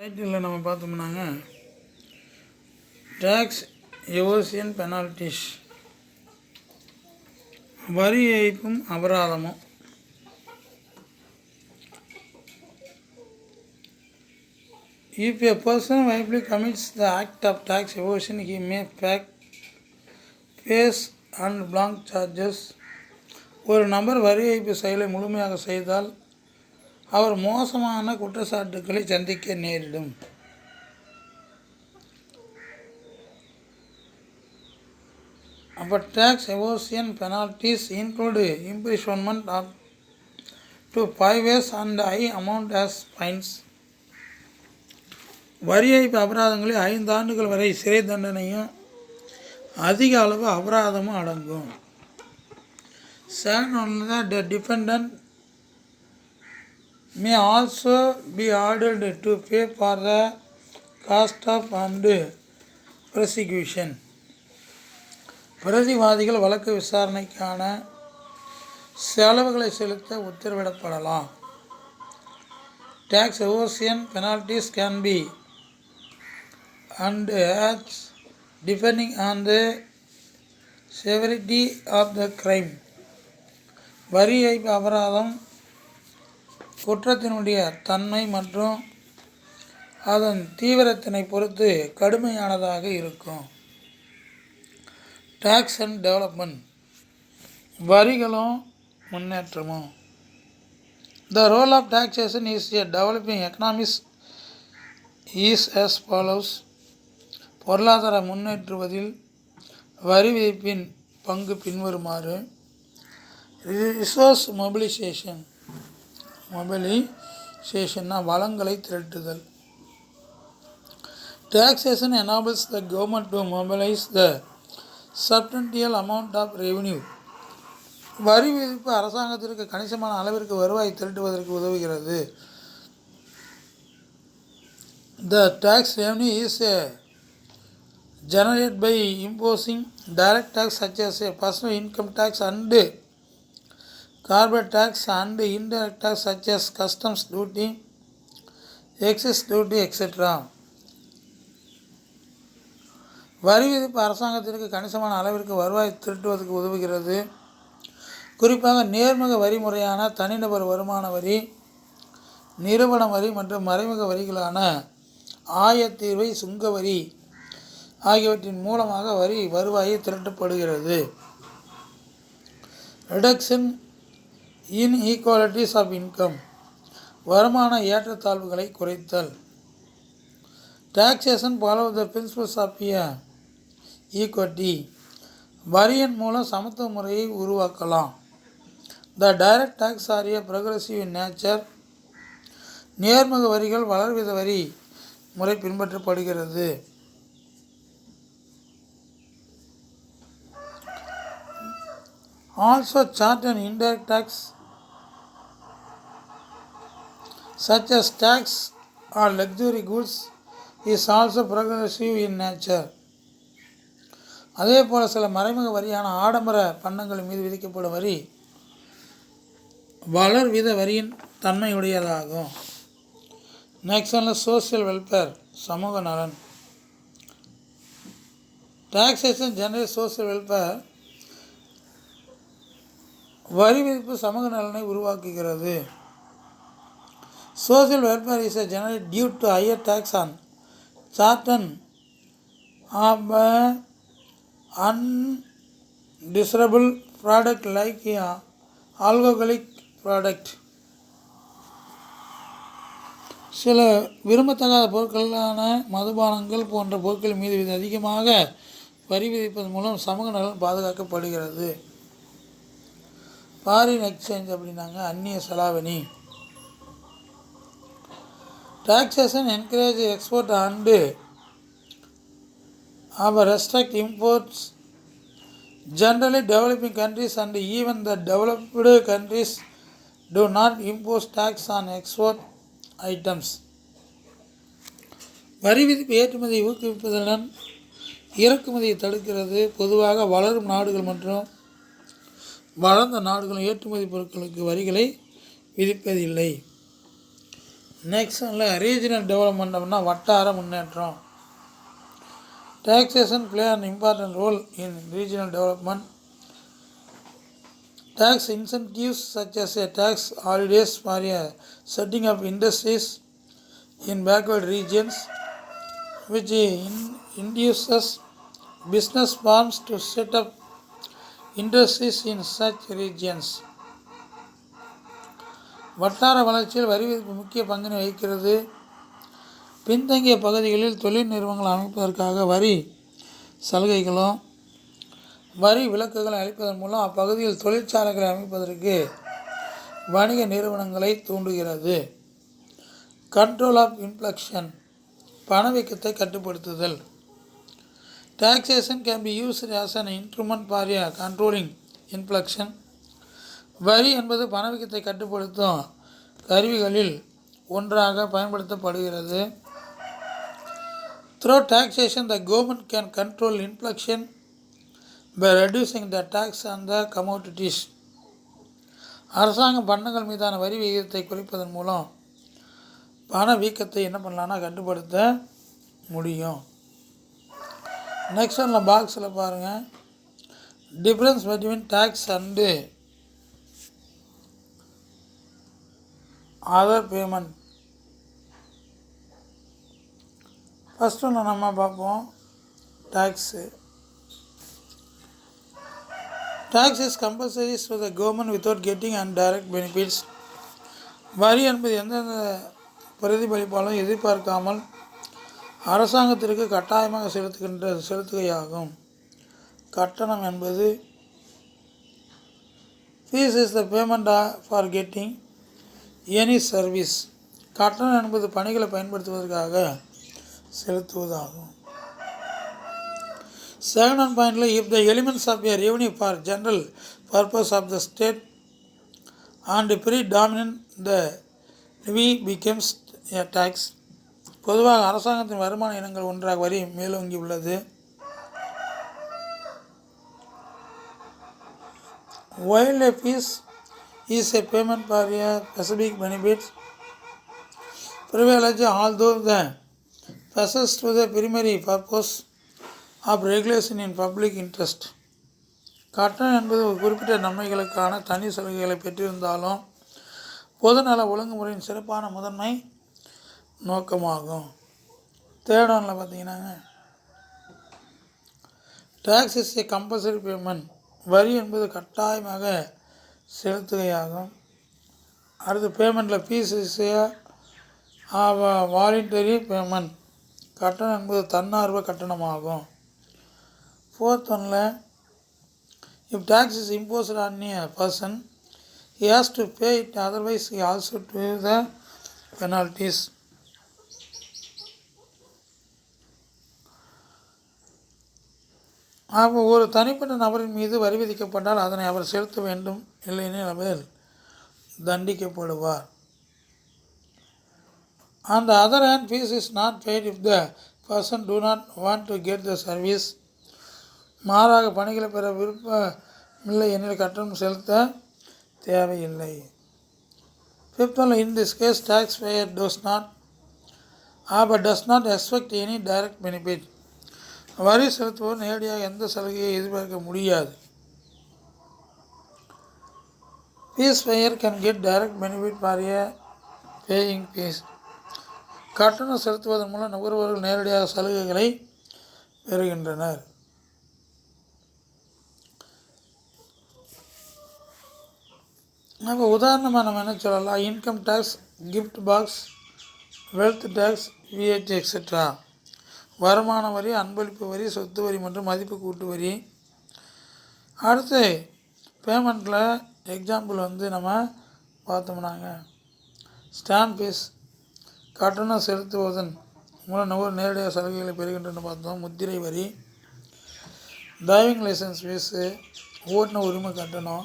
டைட்டிலில் நம்ம பார்த்தோம்னாங்க tax evasion penalties, வரி ஏய்ப்பும் அபராதமும். If a person willfully commits the act of tax evasion, he may face and blank charges. ஒரு நபர் வரி ஏய்ப்பு செயலை முழுமையாக செய்தால் அவர் மோசமான குற்றச்சாட்டுக்களை சந்திக்க நேரிடும். அப்போ tax evasion penalties include imprisonment up to 5 years and high amount as fines. வரி ஏய்ப்பு அபராதங்களில் 5 ஆண்டுகள் வரை சிறை தண்டனையும் அதிக அளவு அபராதமும் அடங்கும். Second one, the defendant may also be ordered to pay for the cost of and prosecution. பிரதிவாதிகள் வழக்கு விசாரணைக்கான செலவுகளை செலுத்த உத்தரவிடப்படலாம். Tax evasion penalties can be and as depending on the severity of the crime. வரி ஏய்ப்பு அபராதம் குற்றத்தினுடைய தன்மை மற்றும் அதன் தீவிரத்தினை பொறுத்து கடுமையானதாக இருக்கும். டேக்ஸ் அண்ட் டெவலப்மெண்ட், வரிகளும் முன்னேற்றமும். The role of taxation is a developing economies is as follows. பொருளாதார முன்னேற்றுவதில் வரி விதிப்பின் பங்கு பின்வருமாறு. ரிசோர்ஸ் மொபிலைசேஷன்னா வளங்களை திரட்டுதல். Taxation enables the government to mobilize the substantial amount of revenue. வரி விதிப்பு அரசாங்கத்திற்கு கணிசமான அளவிற்கு வருவாய் திரட்டுவதற்கு உதவுகிறது. The tax revenue is generated by imposing direct tax such as personal income tax and corporate tax and indirect tax such as customs duty, excess duty, etc. வரி விதிப்பு அரசாங்கத்திற்கு கணிசமான அளவிற்கு வருவாய் திரட்டுவதற்கு உதவுகிறது. குறிப்பாக நேர்முக வரி முறையான தனிநபர் வருமான வரி, நிறுவன வரி மற்றும் மறைமுக வரிகளான ஆயத்தீர்வை, சுங்க வரி ஆகியவற்றின் மூலமாக வரி வருவாயை திரட்டப்படுகிறது. Reduction in equalities of income, வருமான ஏற்றத்தாழ்வுகளை குறைத்தல். Taxation follow the principles of equity, வரியின் மூலம் சமத்துவ முறையை உருவாக்கலாம். The direct tax are a progressive in nature, நேர்முக வரிகள் வளர்வித வரி முறை பின்பற்றப்படுகிறது. Also charged and indirect tax such as tax on luxury goods is also progressive in nature. அதே போல சில மறைமுக வரியான ஆடம்பர பண்டங்கள் மீது விதிக்கப்படும் வரி வளர்வித வரியின் தன்மையுடையதாகும். நெக்ஸ்ட் ஒன் சோசியல் வெல்ஃபேர், சமூக நலன். டாக்ஸேஷன் ஜெனரேட் சோசியல் வெல்ஃபேர், வரி விதிப்பு சமூக நலனை உருவாக்குகிறது. Social welfare is generate due to higher tax on certain of undesirable product like alcoholic product. சில விரும்பத்தகாத பொருட்களான மதுபானங்கள் போன்ற பொருட்கள் மீது அதிகமாக வரி விதிப்பதன் மூலம் சமூக நலன் பாதுகாக்கப்படுகிறது. ஃபாரின் எக்ஸ்சேஞ்ச் அப்படின்னாங்க அந்நிய செலாவணி. Taxation encourage export and restrict imports. Generally, developing countries and even the developed countries do not impose tax on export items. வரி விதிப்பு ஏற்றுமதியை ஊக்குவிப்பதுடன் இறக்குமதியை தடுக்கிறது. பொதுவாக வளரும் நாடுகள் மற்றும் வளர்ந்த நாடுகளும் ஏற்றுமதி பொருட்களுக்கு வரிகளை விதிப்பதில்லை. நெக்ஸ்ட் ரீஜனல் டெவலப்மெண்ட் அப்படின்னா வட்டார முன்னேற்றம். Taxation play an important role in regional development. Tax incentives such as a tax holidays for a setting up industries in backward regions, which induces business firms to set up industries in such regions. வட்டார வளர்ச்சியில் வரி விதிப்பு முக்கிய பங்கினை வகிக்கிறது. பின்தங்கிய பகுதிகளில் தொழில் நிறுவனங்கள் அமைப்பதற்காக வரி சலுகைகளும் வரி விலக்குகளை அளிப்பதன் மூலம் அப்பகுதியில் தொழிற்சாலைகளை அமைப்பதற்கு வணிக நிறுவனங்களை தூண்டுகிறது. கண்ட்ரோல் ஆஃப் இன்ஃப்ளேஷன், பணவீக்கத்தை கட்டுப்படுத்துதல். Taxation can be used as an instrument for controlling inflation. வரி என்பது பணவீக்கத்தை கட்டுப்படுத்தும் கருவிகளில் ஒன்றாக பயன்படுத்தப்படுகிறது. Through taxation, the government can control inflation by reducing the tax on the commodities. அரசாங்கம் பண்டங்கள் மீதான வரி விகிதத்தை குறைப்பதன் மூலம் பணவீக்கத்தை என்ன பண்ணலான்னா கட்டுப்படுத்த முடியும். நெக்ஸ்ட் பாக்ஸில் பாருங்கள், difference between tax and other payment. First நம்ம பார்ப்போம் tax. Tax is compulsory to the government without getting indirect benefits. வரி என்பது எந்தெந்த பிரதிபலிப்பாலும் எதிர்பார்க்காமல் அரசாங்கத்திற்கு கட்டாயமாக செலுத்துகையாகும். கட்டணம் என்பது fees is the payment for getting any service. கட்டணம் என்பது பணிகளை பயன்படுத்துவதற்காக செலுத்துவதாகும். Second point, if the elements of a revenue for general purpose of the state and predominant, the levy becomes a tax. பொதுவாக அரசாங்கத்தின் வருமான இனங்கள் ஒன்றாக வரி மேலோங்கி உள்ளது. While a fees is a payment for a specific benefit privilege, although the passes to the primary purpose of regulation in public interest. கட்டணம் என்பது ஒரு குறிப்பிட்ட நன்மைகளுக்கான தனி சலுகைகளை பெற்றிருந்தாலும் பொதுநல ஒழுங்குமுறையின் சிறப்பான முதன்மை நோக்கமாகும். தேர்ட் ஒன்ல பார்த்தீங்கன்னா tax is a compulsory payment. வரி என்பது கட்டாயமாக செலுத்துகையாகும். அடுத்து பேமெண்ட்டில் ஃபீஸ் இஸ் வாலண்டரி பேமெண்ட். கட்டணம் என்பது தன்னார்வ கட்டணமாகும். ஃபோர்த் ஒன்ல if tax is imposed on a person he has to pay it, otherwise he also to the penalties. அப்போ ஒரு தனிப்பட்ட நபரின் மீது வரி விதிக்கப்பட்டால் அதனை அவர் செலுத்த வேண்டும், இல்லையெனில் அவர் தண்டிக்கப்படுவார். On the other hand, fees is not paid if the person do not want to get the service. மாறாக பணிகளை பெற விருப்பமில்லை எனில் கட்டணம் செலுத்த தேவையில்லை. Fifth one, in this case taxpayer does not expect any direct benefit. வரி செலுத்துவோர் நேரடியாக எந்த சலுகையை எதிர்பார்க்க முடியாது. Fees payer can get direct benefit for a paying fees. கட்டணம் செலுத்துவதன் மூலம் நுகர்வோர்கள் நேரடியாக சலுகைகளை பெறுகின்றனர். நம்ம உதாரணமாக நம்ம என்ன சொல்லலாம், income tax, gift box, wealth tax, VAT etcetera. வருமான வரி, அன்பளிப்பு வரி, சொத்து வரி மற்றும் மதிப்பு கூட்டு வரி. அடுத்து பேமெண்ட்டில் எக்ஸாம்பிள் நம்ம பார்த்தோம்னாங்க ஸ்டாம்ப் ஃபீஸ், கட்டணம் செலுத்துவதன் மூலம் நுகர்வோர் நேரடியாக சலுகைகளை பெறுகின்றன பார்த்தோம். முத்திரை வரி, டிரைவிங் லைசன்ஸ் ஃபீஸு, ஓட்டுநர் உரிமை கட்டணம்.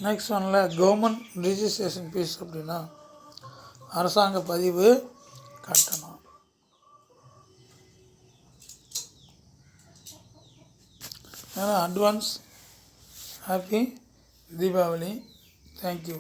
நெக்ஸ்ட் ஒன்ல கவர்மெண்ட் ரிஜிஸ்ட்ரேஷன் ஃபீஸ் அப்படின்னா அரசாங்க பதிவு கட்டணம். Advance happy Deepavali. தேங்க்யூ.